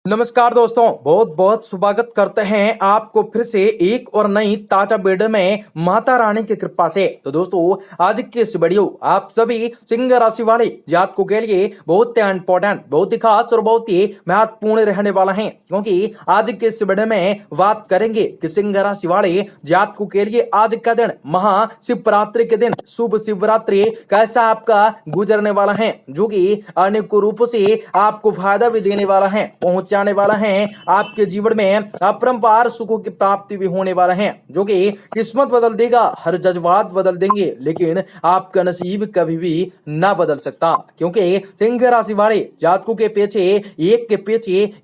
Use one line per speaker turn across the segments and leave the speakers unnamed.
नमस्कार दोस्तों, बहुत बहुत स्वागत करते हैं आपको फिर से एक और नई ताजा वीडियो में माता रानी की कृपा से। तो दोस्तों, आज की इस वीडियो आप सभी सिंह राशि वाले जातकों के लिए बहुत ही इंपॉर्टेंट, बहुत ही खास और बहुत ही महत्वपूर्ण रहने वाला है, क्योंकि आज के इस वीडियो में बात करेंगे कि सिंह राशि वाले जातकों के लिए आज का दिन महाशिवरात्रि के दिन शुभ शिवरात्रि कैसा आपका गुजरने वाला है, जो कि अनेक रूपों से आपको फायदा भी देने वाला है, जाने वाला है। आपके जीवन में अपरंपार सुखों की प्राप्ति भी होने वाला है, जो कि किस्मत बदल देगा, हर जज्बात बदल देंगे, लेकिन आपका नसीब कभी भी ना बदल सकता, क्योंकि सिंह राशि वाले जातकों के पीछे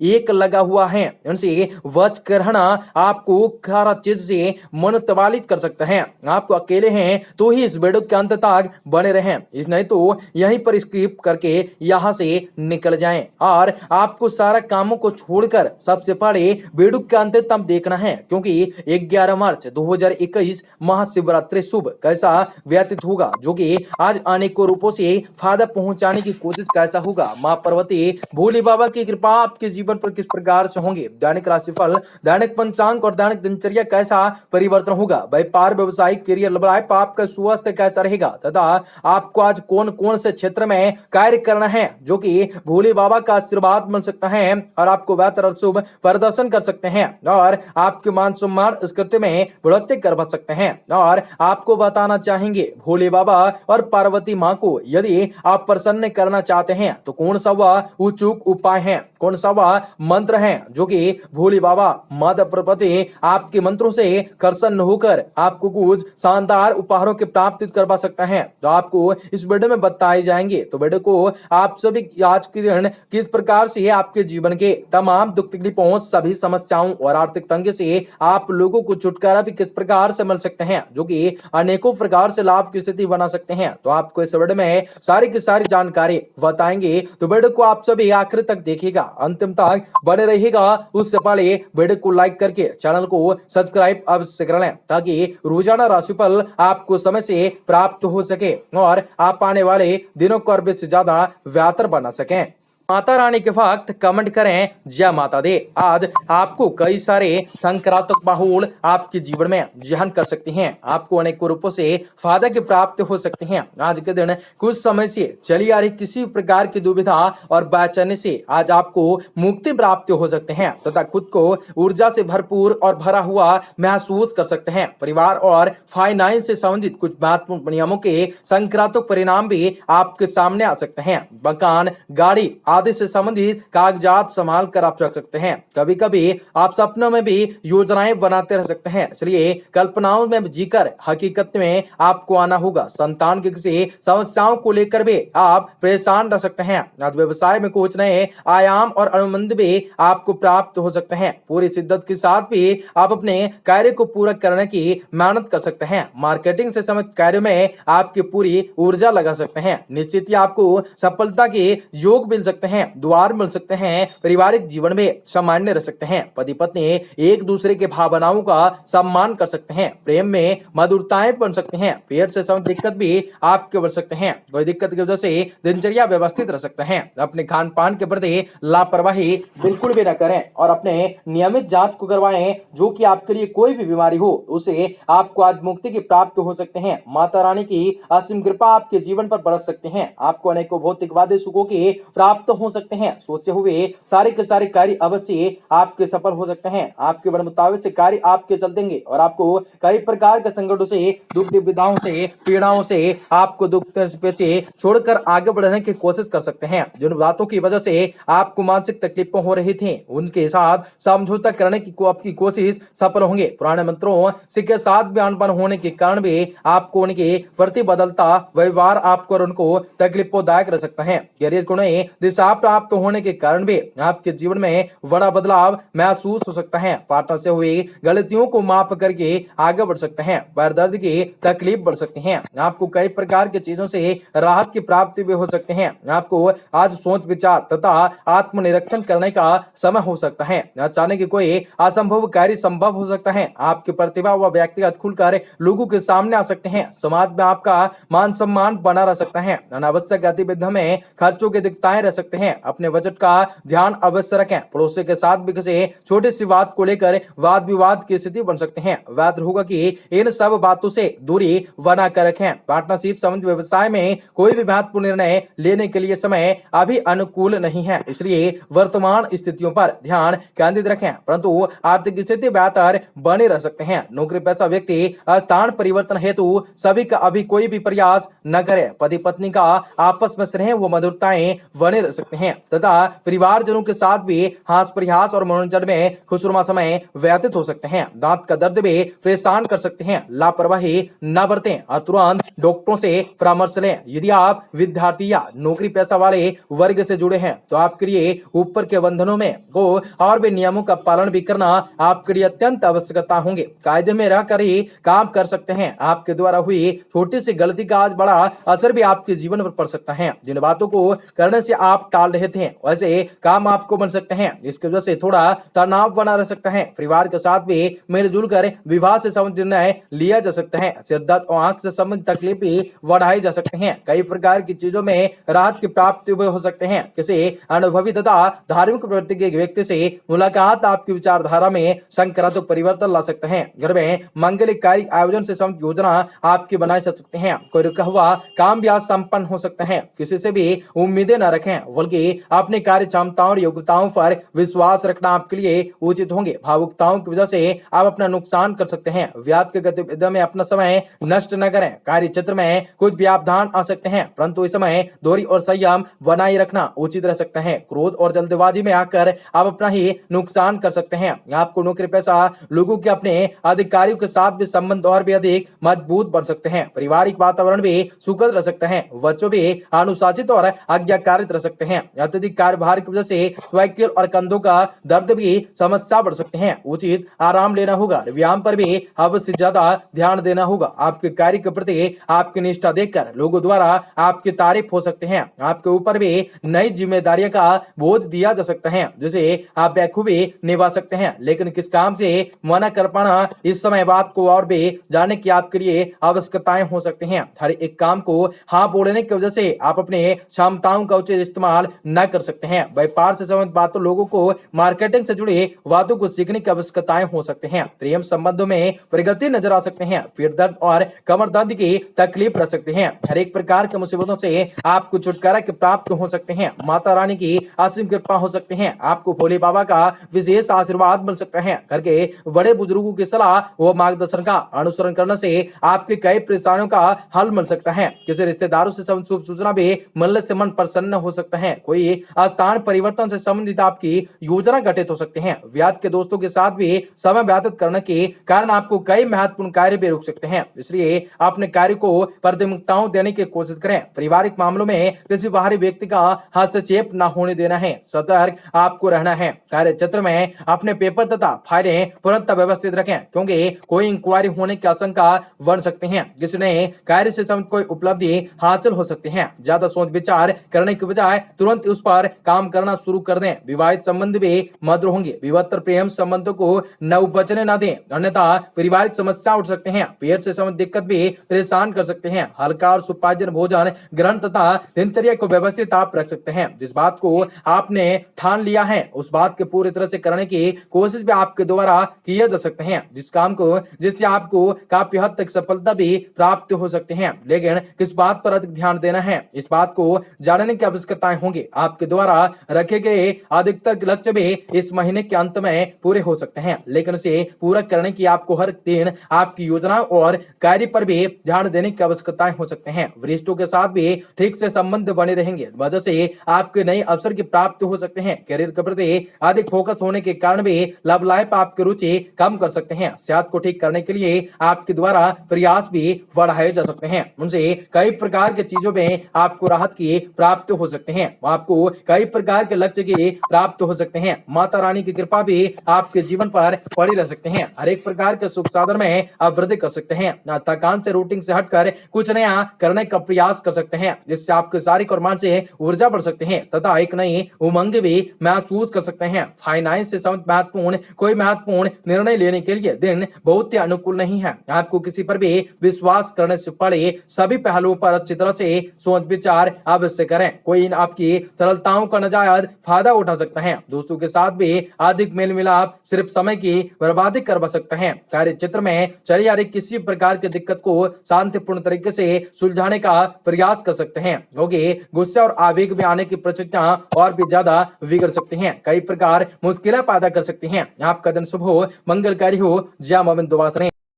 एक लगा हुआ है। इनसे बच कर रहना आपको खारा चीज से मन तबालित कर सकता है। आपको अकेले हैं तो ही इस वीडियो के अंत तक बने रहें, नहीं तो यहीं पर स्किप करके यहां से निकल जाएं और आपको सारा कामों को छोड़कर सबसे पहले वीडियो के अंत तक देखना है, क्योंकि 11 मार्च 2021 महाशिवरात्रि शुभ कैसा व्यतीत होगा, जो कि आज अनेकों रूपों से फायदा पहुंचाने की कोशिश कैसा होगा। मां पार्वती भोले बाबा की कृपा आपके जीवन पर किस प्रकार से होंगे, दैनिक राशिफल, दैनिक पंचांग और दैनिक दिनचर्या कैसा परिवर्तन होगा, व्यापार व्यवसायिक करियर लाइफ आपका स्वास्थ्य कैसा रहेगा, तथा आपको आज कौन कौन से क्षेत्र में कार्य करना है जो कि भोले बाबा का आशीर्वाद मिल सकता है और आपको बेहतर और शुभ प्रदर्शन कर सकते हैं और आपके मान सम्मान स्कृति में बढ़ोतरी करवा सकते हैं। और आपको बताना चाहेंगे भोले बाबा और पार्वती माँ को यदि आप प्रसन्न करना चाहते हैं तो कौन सा वह अचूक उपाय है, कौन सा वह मंत्र है जो कि भोले बाबा माता पार्वती आपके मंत्रों से प्रसन्न होकर आपको कुछ शानदार उपहारों की प्राप्ति करवा सकता है, तो आपको इस वीडियो में बताए जाएंगे। तो वीडियो को आप सभी आज के दिन किस प्रकार से आपके जीवन के तमाम दुख तकलीफों, सभी समस्याओं और आर्थिक तंगी से आप लोगों को छुटकारा भी किस प्रकार से मिल सकते हैं, जो कि अनेकों प्रकार से लाभ की स्थिति बना सकते हैं, तो आपको इस वीडियो में सारी की सारी जानकारी बताएंगे। तो वीडियो को आप सभी आखिर तक देखिएगा, अंतिम तक बने रहिएगा। उससे पहले वीडियो को लाइक करके चैनल को सब्सक्राइब अवश्य कर लें, ताकि रोजाना राशिफल आपको समय से प्राप्त हो सके और आप आने वाले दिनों को और से ज्यादा बेहतर बना सकें। माता रानी के वक्त कमेंट करें जय माता दे। आज आपको कई सारे संक्रांतक माहौल आपके जीवन में जहन कर सकती हैं, आपको अनेक रूपों से फायदा की प्राप्ति हो सकती हैं। आज के दिन कुछ समय से चली आ रही किसी प्रकार की दुविधा और बेचैनी से आज आपको मुक्ति प्राप्त हो सकते हैं, तथा खुद को ऊर्जा से भरपूर और भरा हुआ महसूस कर सकते हैं। परिवार और फाइनेंस से संबंधित कुछ महत्वपूर्ण नियमों के संक्रांतक परिणाम भी आपके सामने आ सकते हैं। मकान, गाड़ी आदि से संबंधित कागजात संभाल कर आप रख सकते हैं। कभी कभी आप सपनों में भी योजनाएं बनाते रह सकते हैं, इसलिए कल्पनाओं में जीकर हकीकत में आपको आना होगा। संतान की किसी समस्याओं को लेकर भी आप परेशान रह सकते हैं। आज व्यवसाय में कुछ नए आयाम और अनुबंध भी आपको प्राप्त हो सकते हैं। पूरी शिद्दत के साथ भी आप अपने कार्य को पूरा करने की मेहनत कर सकते हैं। मार्केटिंग से संबंधित कार्य में आपकी पूरी ऊर्जा लगा सकते हैं। निश्चित ही आपको सफलता के योग मिल सकते हैं, द्वार मिल सकते हैं। पारिवारिक जीवन में सामान्य रह सकते हैं। पति पत्नी एक दूसरे के भावनाओं का सम्मान कर सकते हैं। प्रेम में मधुरताएं बन सकते हैं। पेट से संबंधित दिक्कत भी आपके बढ़ सकते हैं। कोई दिक्कत की वजह से दिनचर्या व्यवस्थित रह सकते हैं। अपने खान पान के प्रति लापरवाही बिल्कुल भी न करें और अपने नियमित जांच को करवाएं, जो कि आपके लिए कोई भी बीमारी हो उसे आपको आज मुक्ति की प्राप्त हो सकते हैं। माता रानी की असीम कृपा आपके जीवन पर बरस सकते हैं। आपको अनेकों भौतिकवादी सुखों की प्राप्त हो सकते हैं। सोचे हुए सारे के सारे कार्य अवश्य आपके सफल हो सकते हैं। आपके मन मुताबिक से कार्य आपके चल देंगे और आपको कई प्रकार के संकटों से, दुख दुविधाओं से, पीड़ाओं से आपको दुख से छोड़कर आगे बढ़ने की कोशिश कर सकते हैं। जिन बातों की वजह से आपको मानसिक तकलीफें हो रही थी, उनके साथ समझौता करने की आपकी कोशिश सफल होंगे। पुराने मंत्रों से के साथ बयान होने के कारण भी आपको उनके प्रति बदलता व्यवहार आपको और उनको तकलीफदायक रह सकता है। करियर को दिशा प्राप्त होने के कारण भी आपके जीवन में बड़ा बदलाव महसूस हो सकता है। पार्टनर से हुई गलतियों को माफ करके आगे बढ़ सकते हैं। पैर दर्द की तकलीफ बढ़ सकती है। आपको कई प्रकार की चीजों से राहत की प्राप्ति भी हो सकते हैं। आपको आज सोच विचार तथा आत्मनिरीक्षण करने का समय हो सकता है। अचानक कोई असंभव कार्य संभव हो सकता है। आपकी प्रतिभा व व्यक्तिगत खुलकर लोगों के सामने आ सकते हैं। समाज में आपका मान सम्मान बना रह सकता है। अनावश्यक गतिविधियों में खर्चों की दिक्कतें रह सकते सकते हैं। अपने बजट का ध्यान अवश्य रखें। पड़ोसी के साथ भी किसी छोटी सी बात को लेकर वाद विवाद की स्थिति बन सकते हैं। बेहतर होगा कि इन सब बातों से दूरी बना कर रखें। पार्टनरशिप संबंध व्यवसाय में कोई भी महत्वपूर्ण निर्णय लेने के लिए समय अभी अनुकूल नहीं है, इसलिए वर्तमान स्थितियों पर ध्यान केंद्रित रखें। परंतु आर्थिक स्थिति बेहतर बने रह सकते हैं। नौकरी पेशा व्यक्ति स्थान परिवर्तन हेतु सभी का अभी कोई भी प्रयास न करे। पति पत्नी का आपस में स्नेह व मधुरताएं बने रह सकते हैं तथा परिवारजनों के साथ भी हास प्रयास और मनोरंजन में खुशनुमा समय व्यतीत हो सकते हैं। दांत का दर्द भी परेशान कर सकते हैं। लापरवाही न बरतें और तुरंत डॉक्टरों से परामर्श लें। यदि आप विद्यार्थी या नौकरी पेशा वाले वर्ग से जुड़े हैं तो आपके लिए ऊपर के बंधनों में को और भी नियमों का पालन भी करना आपके लिए अत्यंत आवश्यकता होंगे। कायदे में रहकर ही काम कर सकते हैं। आपके द्वारा हुई छोटी सी गलती का आज बड़ा असर भी आपके जीवन पर पड़ सकता है। जिन बातों को करने से आप टाल रहे थे वैसे काम आपको बन सकते हैं, जिसकी वजह से थोड़ा तनाव बना रह सकता है। परिवार के साथ भी मिलजुल कर विवाह से संबंधित निर्णय लिया जा सकता है। सिर दर्द और आंख से संबंधित तकलीफ भी बढ़ाई जा सकते हैं। कई प्रकार की चीजों में राहत की प्राप्ति हो सकते हैं। किसी अनुभवी तथा धार्मिक प्रवृत्ति के व्यक्ति से मुलाकात आपकी विचारधारा में सकारात्मक परिवर्तन ला सकते हैं। घर में मांगलिक कार्य आयोजन से संबंधित योजना आपकी बनाई जा सकते हैं। कोई रुका हुआ काम भी आज संपन्न हो सकता है। किसी से भी उम्मीदें न रखें, बल्कि अपनी कार्य क्षमताओं और योग्यताओं पर विश्वास रखना आपके लिए उचित होंगे। भावुकताओं की वजह से आप अपना नुकसान कर सकते हैं। व्याज के गतिविधियों में अपना समय नष्ट न करें। कार्य क्षेत्र में कुछ व्यवधान आ सकते हैं, परंतु इस समय दूरी और संयम बनाए रखना उचित रह सकता है। क्रोध और जल्दबाजी में आकर आप अपना ही नुकसान कर सकते हैं। आपको नौकरी पेशा लोगों के अपने अधिकारियों के साथ भी संबंध और भी अधिक मजबूत बन सकते हैं। पारिवारिक वातावरण भी सुखद रह सकता है। बच्चों भी अनुशासित और आज्ञाकारित रह सकते हैं। अत्यधिक कार्यभार की वजह से साइकिल और कंधों का दर्द भी समस्या बढ़ सकते हैं। उचित आराम लेना होगा। व्यायाम पर भी अवश्य ज्यादा ध्यान देना होगा। आपके कार्य के प्रति आपकी निष्ठा देखकर लोगों द्वारा आपकी तारीफ हो सकते हैं। आपके ऊपर भी नई जिम्मेदारियों का बोझ दिया जा सकता है, जिसे आप बखूबी निभा सकते हैं। लेकिन किस काम से मना कर पाना इस समय बात को और भी जानने की आपके लिए आवश्यकताएं हो सकती हैं। हर एक काम को हाँ बोलने की वजह से आप अपने क्षमताओं का उचित इस्तेमाल न कर सकते हैं। व्यापार से संबंधित बातों, लोगों को मार्केटिंग से जुड़े बातों को सीखने की आवश्यकताएं हो सकते हैं। प्रेम संबंधों में प्रगति नजर आ सकते हैं। पीठ दर्द और कमर दर्द की तकलीफ रह सकती है। हर एक प्रकार की मुसीबतों से आपको छुटकारा के प्राप्त हो सकते हैं। माता रानी की असीम कृपा हो सकती है। आपको भोले बाबा का विशेष आशीर्वाद मिल सकता है। घर के बड़े बुजुर्गों की सलाह व मार्गदर्शन का अनुसरण करने से आपके कई परेशानियों का हल मिल सकता है। किसी रिश्तेदारों से शुभ सूचना भी मिलने से मन प्रसन्न हो सकता है। कोई स्थान परिवर्तन से संबंधित आपकी योजना घटित हो सकती है। ब्याज के दोस्तों के साथ भी समय व्यतीत करने के कारण आपको कई महत्वपूर्ण कार्य भी रुक सकते हैं, इसलिए अपने कार्य को प्राथमिकताओं देने की कोशिश करें। पारिवारिक मामलों में किसी बाहरी व्यक्ति का हस्तक्षेप न होने देना है। सतर्क आपको रहना है। कार्य क्षेत्र में अपने पेपर तथा फाइलें तुरंत व्यवस्थित रखें, क्योंकि कोई इंक्वायरी होने की आशंका बन सकती है। किसी ने कार्य से संबंधित कोई उपलब्धि हासिल हो सकती है। ज्यादा सोच विचार करने की बजाय तुरंत उस पर काम करना शुरू कर दें। विवाहित संबंध भी मधुर होंगे। विवाहित प्रेम संबंधों को न उपजने न दें, अन्यथा पारिवारिक समस्या उठ सकते हैं। पेट से संबंधित दिक्कत भी परेशान कर सकते हैं। हल्का और सुपाच्य भोजन ग्रहण तथा दिनचर्या को व्यवस्थित आप रख सकते हैं। जिस बात को आपने ठान लिया है उस बात के पूरी तरह से करने की कोशिश भी आपके द्वारा किया जा सकते हैं। जिस काम को जिससे आपको काफी हद तक सफलता भी प्राप्त हो सकते हैं, लेकिन किस बात पर अधिक ध्यान देना है इस बात को जानने की आवश्यकताएं होंगी। आपके द्वारा रखे गए अधिकतर लक्ष्य भी इस महीने के अंत में पूरे हो सकते हैं, लेकिन इसे पूरा करने की आपको हर दिन आपकी योजना और कार्य पर भी ध्यान देने की आवश्यकताएं हो सकते हैं। वरिष्ठों के साथ भी ठीक से संबंध बने रहेंगे, वजह से आपके नए अवसर की प्राप्ति हो सकते हैं। करियर के प्रति अधिक फोकस होने के कारण भी लाभ लाइफ आपकी रुचि कम कर सकते हैं। सेहत को ठीक करने के लिए आपके द्वारा प्रयास भी बढ़ाए जा सकते हैं। उनसे कई प्रकार के चीजों में आपको राहत की प्राप्ति हो सकते हैं। आपको कई प्रकार के लक्ष्य की प्राप्त हो सकते हैं। माता रानी की कृपा भी आपके जीवन पर पड़ी रह सकते हैं। हर एक प्रकार के सुख साधन में आप वृद्धि कर सकते हैं। थकान से रूटीन से हटकर कुछ नया करने का प्रयास कर सकते हैं, जिससे आपके शारीरिक और मानसिक ऊर्जा बढ़ सकते हैं तथा एक नई उमंग भी महसूस कर सकते हैं। फाइनेंस से संबंधित कोई महत्वपूर्ण निर्णय लेने के लिए दिन बहुत ही अनुकूल नहीं है। आपको किसी पर भी विश्वास करने से पहले सभी पहलुओं पर अच्छी तरह से सोच विचार अवश्य करें। कोई आपकी की सरलताओं का नाजायज फायदा उठा सकते हैं। दोस्तों के साथ भी अधिक मेल मिलाप सिर्फ समय की बर्बादी करवा सकते हैं। कार्य क्षेत्र में चली आ रही किसी प्रकार की दिक्कत को शांतिपूर्ण तरीके से सुलझाने का प्रयास कर सकते हैं, क्योंकि गुस्सा और आवेग में आने की प्रचुरता और भी ज्यादा बिगड़ सकती हैं, कई प्रकार मुश्किलें पैदा कर सकती हैं। आपका दिन शुभ हो, मंगलकारी हो, जय मोमिन दुआ करें।